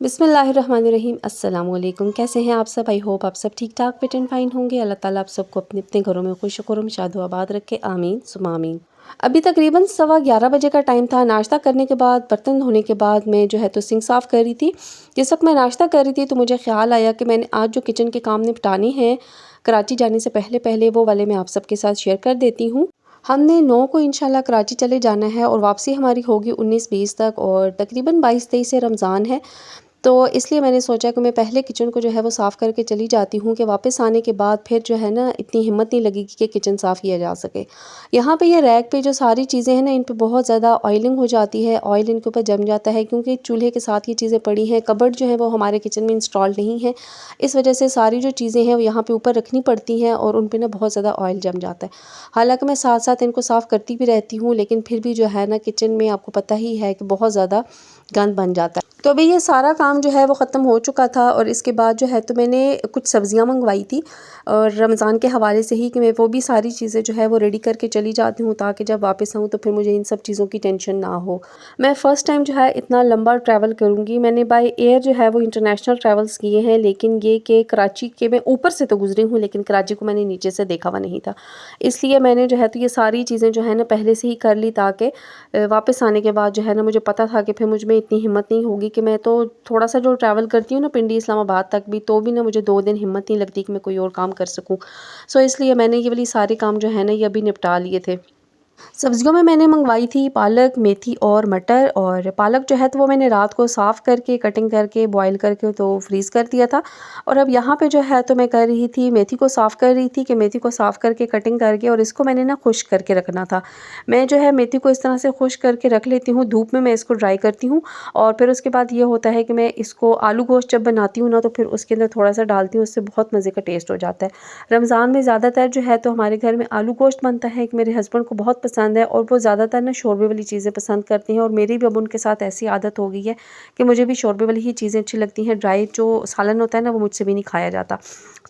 बिस्मिल्लाहिर्रहमानिर्रहीम। अस्सलाम वालेकुम। कैसे हैं आप सब? आई होप आप सब ठीक ठाक फिट एंड फाइन होंगे। अल्लाह ताला आप सबको अपने अपने घरों में खुश खुरम शादो आबाद रखे, आमीन सुमा आमीन। अभी तकरीबन 11:15 बजे का टाइम था। नाश्ता करने के बाद, बर्तन धोने के बाद मैं जो है तो सिंक साफ़ कर रही थी। जिस वक्त मैं नाश्ता कर रही थी तो मुझे ख्याल आया कि मैंने आज जो किचन के काम निपटाने हैं कराची जाने से पहले पहले, वो वाले मैं आप सबके साथ शेयर कर देती हूँ। हमने 9 को इंशाल्लाह कराची चले जाना है और वापसी हमारी होगी 19-20 तक, और तकरीबन 22-23 से रमज़ान है। तो इसलिए मैंने सोचा कि मैं पहले किचन को जो है वो साफ़ करके चली जाती हूँ कि वापस आने के बाद फिर जो है ना इतनी हिम्मत नहीं लगेगी कि किचन साफ़ किया जा सके। यहाँ पे ये रैक पे जो सारी चीज़ें हैं ना, इन पे बहुत ज़्यादा ऑयलिंग हो जाती है, ऑयल इनके ऊपर जम जाता है क्योंकि चूल्हे के साथ ये चीज़ें पड़ी हैं। कबर्ड जो है वो हमारे किचन में इंस्टॉल नहीं है, इस वजह से सारी जो चीज़ें हैं वो यहाँ पे ऊपर रखनी पड़ती हैं और उन पे ना बहुत ज़्यादा ऑयल जम जाता है। हालाँकि मैं साथ साथ इनको साफ़ करती भी रहती हूँ, लेकिन फिर भी जो है ना किचन में आपको पता ही है कि बहुत ज़्यादा गंद बन जाता है। तो अभी ये सारा काम जो है वो ख़त्म हो चुका था और इसके बाद जो है तो मैंने कुछ सब्ज़ियाँ मंगवाई थी और रमज़ान के हवाले से ही कि मैं वो भी सारी चीज़ें जो है वो रेडी करके चली जाती हूँ, ताकि जब वापस आऊँ तो फिर मुझे इन सब चीज़ों की टेंशन ना हो। मैं फ़र्स्ट टाइम जो है इतना लंबा ट्रैवल करूँगी। मैंने बाय एयर जो है वो इंटरनेशनल ट्रैवल्स किए हैं, लेकिन ये कि कराची के मैं ऊपर से तो गुज़री हूँ, लेकिन कराची को मैंने नीचे से देखा हुआ नहीं था। इसलिए मैंने जो है तो ये सारी चीज़ें जो है ना पहले से ही कर ली, ताकि वापस आने के बाद जो है ना मुझे पता था कि फिर मुझ में इतनी हिम्मत नहीं होगी कि मैं तो थोड़ा सा जो ट्रैवल करती हूँ ना पिंडी इस्लामाबाद तक भी, तो भी ना मुझे 2 दिन हिम्मत नहीं लगती कि मैं कोई और काम कर सकूँ। सो इसलिए मैंने ये वाली सारे काम जो है ना ये अभी निपटा लिए थे। सब्जियों में मैंने मंगवाई थी पालक, मेथी और मटर। और पालक जो है तो वो मैंने रात को साफ़ करके, कटिंग करके, बॉयल करके तो फ्रीज़ कर दिया था। और अब यहाँ पे जो है तो मैं कर रही थी, मेथी को साफ़ कर रही थी कि मेथी को साफ़ करके, कटिंग करके, और इसको मैंने ना खुश्क करके रखना था। मैं जो है मेथी को इस तरह से खुश्क करके रख लेती हूँ, धूप में मैं इसको ड्राई करती हूँ। और फिर उसके बाद ये होता है कि मैं इसको आलू गोश्त जब बनाती हूँ ना तो फिर उसके अंदर थोड़ा सा डालती हूँ, उससे बहुत मज़े का टेस्ट हो जाता है। रमज़ान में ज़्यादातर जो है तो हमारे घर में आलू गोश्त बनता है कि मेरे हस्बैंड को बहुत पसंद है, और वो ज़्यादातर ना शोरबे वाली चीज़ें पसंद करते हैं, और मेरी भी अब उनके साथ ऐसी आदत हो गई है कि मुझे भी शोरबे वाली ही चीज़ें अच्छी लगती हैं। ड्राई जो सालन होता है ना वो मुझसे भी नहीं खाया जाता।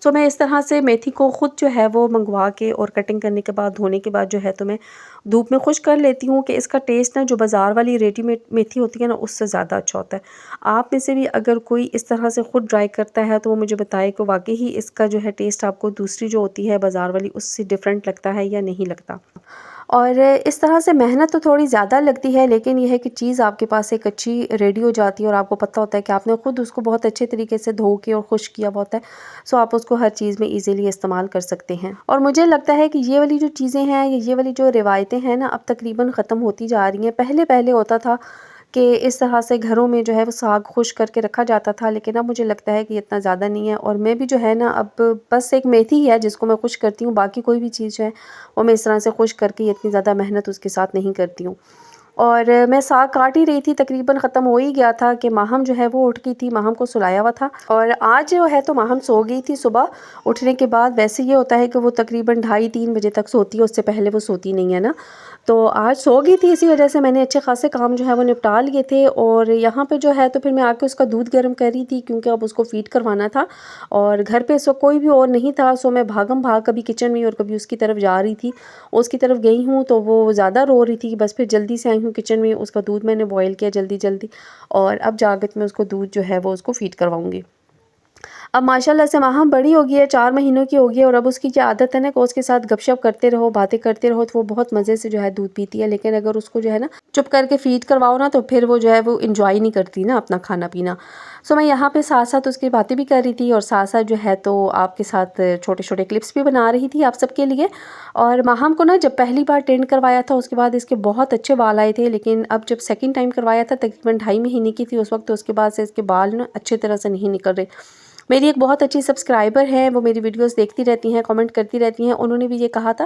सो मैं इस तरह से मेथी को ख़ुद जो है वो मंगवा के और कटिंग करने के बाद, धोने के बाद जो है तो मैं धूप में खुश्क कर लेती हूँ कि इसका टेस्ट ना जो बाज़ार वाली रेडीमेड मेथी होती है ना उससे ज़्यादा अच्छा होता है। आप में से भी अगर कोई इस तरह से ख़ुद ड्राई करता है तो वो मुझे बताए कि वाक़ई ही इसका जो है टेस्ट आपको दूसरी जो होती है बाज़ार वाली उससे डिफ़रेंट लगता है या नहीं लगता। और इस तरह से मेहनत तो थोड़ी ज़्यादा लगती है, लेकिन ये है कि चीज़ आपके पास एक अच्छी रेडी हो जाती है और आपको पता होता है कि आपने ख़ुद उसको बहुत अच्छे तरीके से धो के और खुश्क किया हुआ होता है। सो आप उसको हर चीज़ में ईज़िली इस्तेमाल कर सकते हैं। और मुझे लगता है कि ये वाली जो चीज़ें हैं, ये वाली जो रिवायतें हैं ना अब तकरीबन ख़त्म होती जा रही हैं। पहले पहले होता था कि इस तरह से घरों में जो है वो साग खुश्क करके रखा जाता था, लेकिन अब मुझे लगता है कि इतना ज़्यादा नहीं है। और मैं भी जो है ना अब बस एक मेथी है जिसको मैं खुश्क करती हूँ, बाकी कोई भी चीज़ है वो मैं इस तरह से खुश्क करके इतनी ज़्यादा मेहनत उसके साथ नहीं करती हूँ। और मैं साग काट ही रही थी, तकरीबन ख़त्म हो ही गया था कि माहम जो है वो उठ गई थी, माहम को सुलाया हुआ था। और आज जो है तो माहम सो गई थी सुबह उठने के बाद। वैसे ये होता है कि वो तकरीबन 2:30-3 बजे तक सोती है, उससे पहले वो सोती नहीं है ना। तो आज सो गई थी, इसी वजह से मैंने अच्छे खासे काम जो है वो निपटा लिए थे। और यहाँ पे जो है तो फिर मैं आके उसका दूध गर्म कर रही थी क्योंकि अब उसको फ़ीड करवाना था और घर पे सो कोई भी और नहीं था। सो मैं भागम भाग कभी किचन में और कभी उसकी तरफ जा रही थी। उसकी तरफ गई हूँ तो वो ज़्यादा रो रही थी, बस फिर जल्दी से आई हूँ किचन में, उसका दूध मैंने बॉयल किया जल्दी जल्दी, और अब जाकर मैं उसको दूध जो है वो उसको फ़ीड करवाऊँगी। अब माशाल्लाह से माहम बड़ी हो गई है, 4 महीनों की हो गई है, और अब उसकी क्या आदत है ना कि उसके साथ गपशप करते रहो, बातें करते रहो, तो वो बहुत मज़े से जो है दूध पीती है। लेकिन अगर उसको जो है ना चुप करके फ़ीड करवाओ ना तो फिर वो जो है वो एंजॉय नहीं करती ना अपना खाना पीना। सो मैं यहाँ पे साथ साथ उसकी बातें भी कर रही थी और साथ साथ जो है तो आपके साथ छोटे छोटे क्लिप्स भी बना रही थी आप सबके लिए। और माहम को ना जब पहली बार ट्रेंड करवाया था उसके बाद इसके बहुत अच्छे बाल आए थे, लेकिन अब जब सेकंड टाइम करवाया था तकरीबन 2.5 महीने की थी उस वक्त, तो उसके बाद से इसके बाल ना अच्छे तरह से नहीं निकल रहे। मेरी एक बहुत अच्छी सब्सक्राइबर है, वो मेरी वीडियोस देखती रहती हैं, कमेंट करती रहती हैं। उन्होंने भी ये कहा था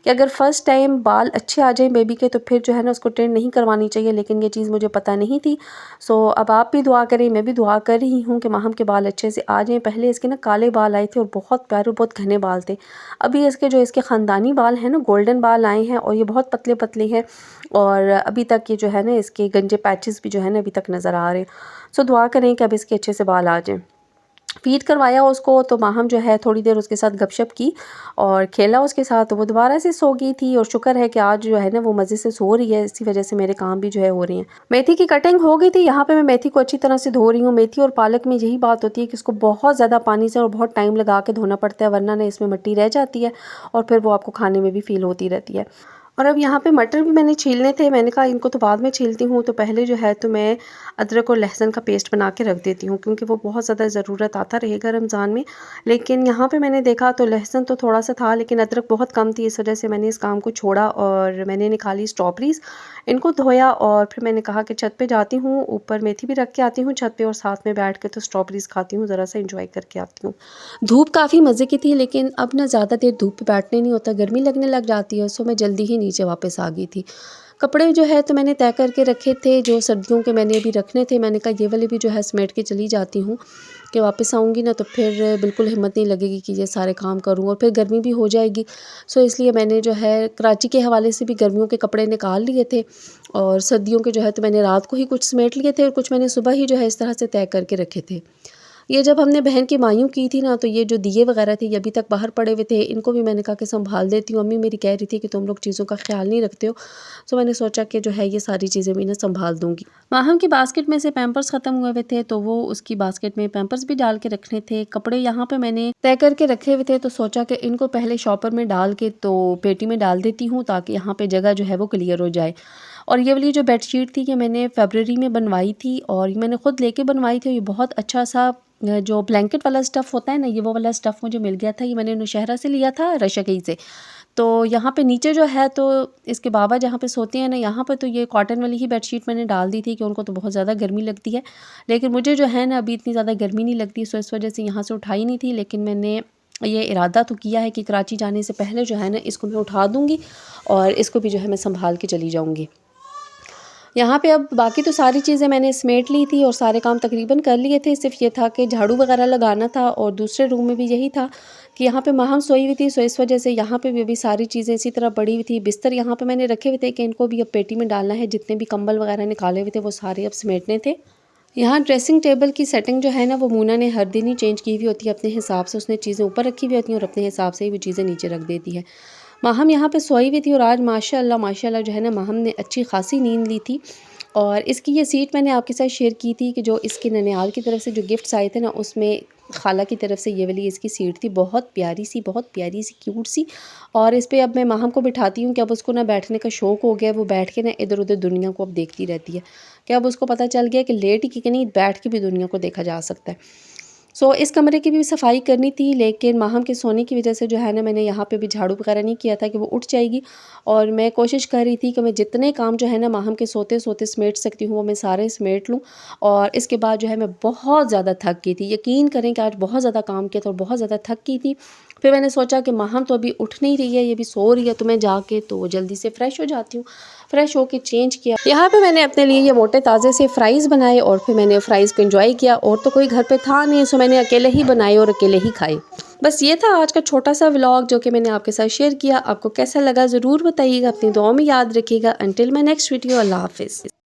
कि अगर फ़र्स्ट टाइम बाल अच्छे आ जाएँ बेबी के तो फिर जो है ना उसको ट्रेंड नहीं करवानी चाहिए, लेकिन ये चीज़ मुझे पता नहीं थी। सो अब आप भी दुआ करें, मैं भी दुआ कर रही हूँ कि माहम के बाल अच्छे से आ जाएँ। पहले इसके ना काले बाल आए थे और बहुत प्यारे, बहुत घने बाल थे। अभी इसके ख़ानदानी बाल हैं ना गोल्डन बाल आए हैं और ये बहुत पतले पतले हैं, और अभी तक ये जो है ना इसके गंजे पैचेस भी जो है ना अभी तक नज़र आ रहे हैं। सो दुआ करें कि अब इसके अच्छे से बाल आ जाएँ। फ़ीड करवाया उसको, तो माहम जो है थोड़ी देर उसके साथ गपशप की और खेला उसके साथ, तो वो दोबारा से सो गई थी। और शुक्र है कि आज जो है ना वो मज़े से सो रही है, इसी वजह से मेरे काम भी जो है हो रही हैं। मेथी की कटिंग हो गई थी। यहाँ पे मैं मेथी को अच्छी तरह से धो रही हूँ। मेथी और पालक में यही बात होती है कि इसको बहुत ज़्यादा पानी से और बहुत टाइम लगा के धोना पड़ता है, वरना ना इसमें मिट्टी रह जाती है और फिर वो आपको खाने में भी फ़ील होती रहती है। और अब यहाँ पे मटर भी मैंने छीलने थे, मैंने कहा इनको तो बाद में छीलती हूँ, तो पहले जो है तो मैं अदरक और लहसुन का पेस्ट बना के रख देती हूँ, क्योंकि वो बहुत ज़्यादा ज़रूरत आता रहेगा रमज़ान में। लेकिन यहाँ पे मैंने देखा तो लहसुन तो थोड़ा सा था, लेकिन अदरक बहुत कम थी, इस वजह से मैंने इस काम को छोड़ा और मैंने निकाली स्ट्रॉबेरीज़, इनको धोया और फिर मैंने कहा कि छत पे जाती हूँ, ऊपर मेथी भी रख के आती हूँ छत पे और साथ में बैठ के तो स्ट्रॉबेरीज़ खाती हूँ, ज़रा सा इंजॉय करके आती हूँ। धूप काफ़ी मज़े की थी, लेकिन अब ना ज़्यादा देर धूप पे बैठने नहीं होता, गर्मी लगने लग जाती है, सो मैं जल्दी ही नीचे वापस आ गई थी। कपड़े जो है तो मैंने तय करके रखे थे, जो सर्दियों के मैंने अभी रखने थे, मैंने कहा ये वाले भी जो है समेट के चली जाती हूँ कि वापस आऊँगी ना तो फिर बिल्कुल हिम्मत नहीं लगेगी कि ये सारे काम करूँ और फिर गर्मी भी हो जाएगी। सो इसलिए मैंने जो है कराची के हवाले से भी गर्मियों के कपड़े निकाल लिए थे और सर्दियों के जो है तो मैंने रात को ही कुछ समेट लिए थे और कुछ मैंने सुबह ही जो है इस तरह से तय करके रखे थे। ये जब हमने बहन की मायूं की थी ना, तो ये जो दिए वगैरह थे ये अभी तक बाहर पड़े हुए थे, इनको भी मैंने कहा कि संभाल देती हूँ। अम्मी मेरी कह रही थी कि तुम लोग चीज़ों का ख्याल नहीं रखते हो, तो मैंने सोचा कि जो है ये सारी चीज़ें भी ना संभाल दूँगी। माहम की बास्केट में से पैम्पर्स ख़त्म हुए हुए थे, तो वो उसकी बास्केट में पैम्पर्स भी डाल के रखने थे। कपड़े यहाँ पे मैंने तय करके रखे हुए थे, तो सोचा कि इनको पहले शॉपर में डाल के तो पेटी में डाल देती हूँ, ताकि यहाँ पे जगह जो है वो क्लियर हो जाए। और ये वाली जो बेडशीट थी ये मैंने फ़रवरी में बनवाई थी और ये मैंने ख़ुद लेके बनवाई थी। ये बहुत अच्छा सा जो ब्लैंकेट वाला स्टफ़ होता है ना, ये वो वाला स्टफ़ मुझे मिल गया था। ये मैंने नौशहरा से लिया था, रशकई से। तो यहाँ पे नीचे जो है तो इसके बाबा जहाँ पे सोते हैं ना, यहाँ पे तो ये कॉटन वाली ही बेडशीट मैंने डाल दी थी कि उनको तो बहुत ज़्यादा गर्मी लगती है। लेकिन मुझे जो है ना अभी इतनी ज़्यादा गर्मी नहीं लगती, सो इस वजह से यहाँ से उठाई नहीं थी। लेकिन मैंने ये इरादा तो किया है कि कराची जाने से पहले जो है ना इसको मैं उठा दूँगी और इसको भी जो है मैं संभाल के चली जाऊँगी। यहाँ पे अब बाकी तो सारी चीज़ें मैंने समेट ली थी और सारे काम तकरीबन कर लिए थे। सिर्फ़ ये था कि झाड़ू वगैरह लगाना था और दूसरे रूम में भी यही था कि यहाँ पे माहम सोई हुई थी, सो इस वजह से यहाँ पे भी अभी सारी चीज़ें इसी तरह पड़ी हुई थी। बिस्तर यहाँ पे मैंने रखे हुए थे कि इनको भी अब पेटी में डालना है। जितने भी कंबल वगैरह निकाले हुए थे वो सारे अब समेटने थे। यहाँ ड्रेसिंग टेबल की सेटिंग जो है ना वो मूना ने हर दिन ही चेंज की हुई होती है अपने हिसाब से। उसने चीज़ें ऊपर रखी हुई होती हैं और अपने हिसाब से ही वो चीज़ें नीचे रख देती है। माहम यहाँ पे सोई हुई थी और आज माशाल्लाह जो है ना माहम ने अच्छी खासी नींद ली थी। और इसकी ये सीट मैंने आपके साथ शेयर की थी कि जो इसके ननिहाल की तरफ से जो गिफ्ट्स आए थे ना, उसमें खाला की तरफ से ये वाली इसकी सीट थी, बहुत प्यारी सी क्यूट सी। और इस पे अब मैं माहम को बिठाती हूँ कि अब उसको ना बैठने का शौक़ हो गया है। वो बैठ के ना इधर उधर दुनिया को अब देखती रहती है कि अब उसको पता चल गया कि लेट ही कि नहीं, बैठ के भी दुनिया को देखा जा सकता है। सो इस कमरे की भी सफाई करनी थी, लेकिन माहम के सोने की वजह से जो है ना मैंने यहाँ पे भी झाड़ू वगैरह नहीं किया था कि वो उठ जाएगी। और मैं कोशिश कर रही थी कि मैं जितने काम जो है ना माहम के सोते सोते समेट सकती हूँ वो मैं सारे समेट लूँ। और इसके बाद जो है मैं बहुत ज़्यादा थक गई थी, यकीन करें कि आज बहुत ज़्यादा काम किया था और बहुत ज़्यादा थक गई थी। फिर मैंने सोचा कि माहम तो अभी उठ नहीं रही है, ये भी सो रही है, तो मैं जाके तो जल्दी से फ़्रेश हो जाती हूँ। फ़्रेश होके चेंज किया। यहाँ पे मैंने अपने लिए ये मोटे ताज़े से फ़्राइज़ बनाए और फिर मैंने फ़्राइज़ को एंजॉय किया। और तो कोई घर पे था नहीं, सो मैंने अकेले ही बनाए और अकेले ही खाए। बस ये था आज का छोटा सा व्लॉग जो कि मैंने आपके साथ शेयर किया। आपको कैसा लगा ज़रूर बताइएगा, अपनी दुआओं में याद रखिएगा। अंटिल माय नेक्स्ट वीडियो, अल्लाह हाफ़िज़।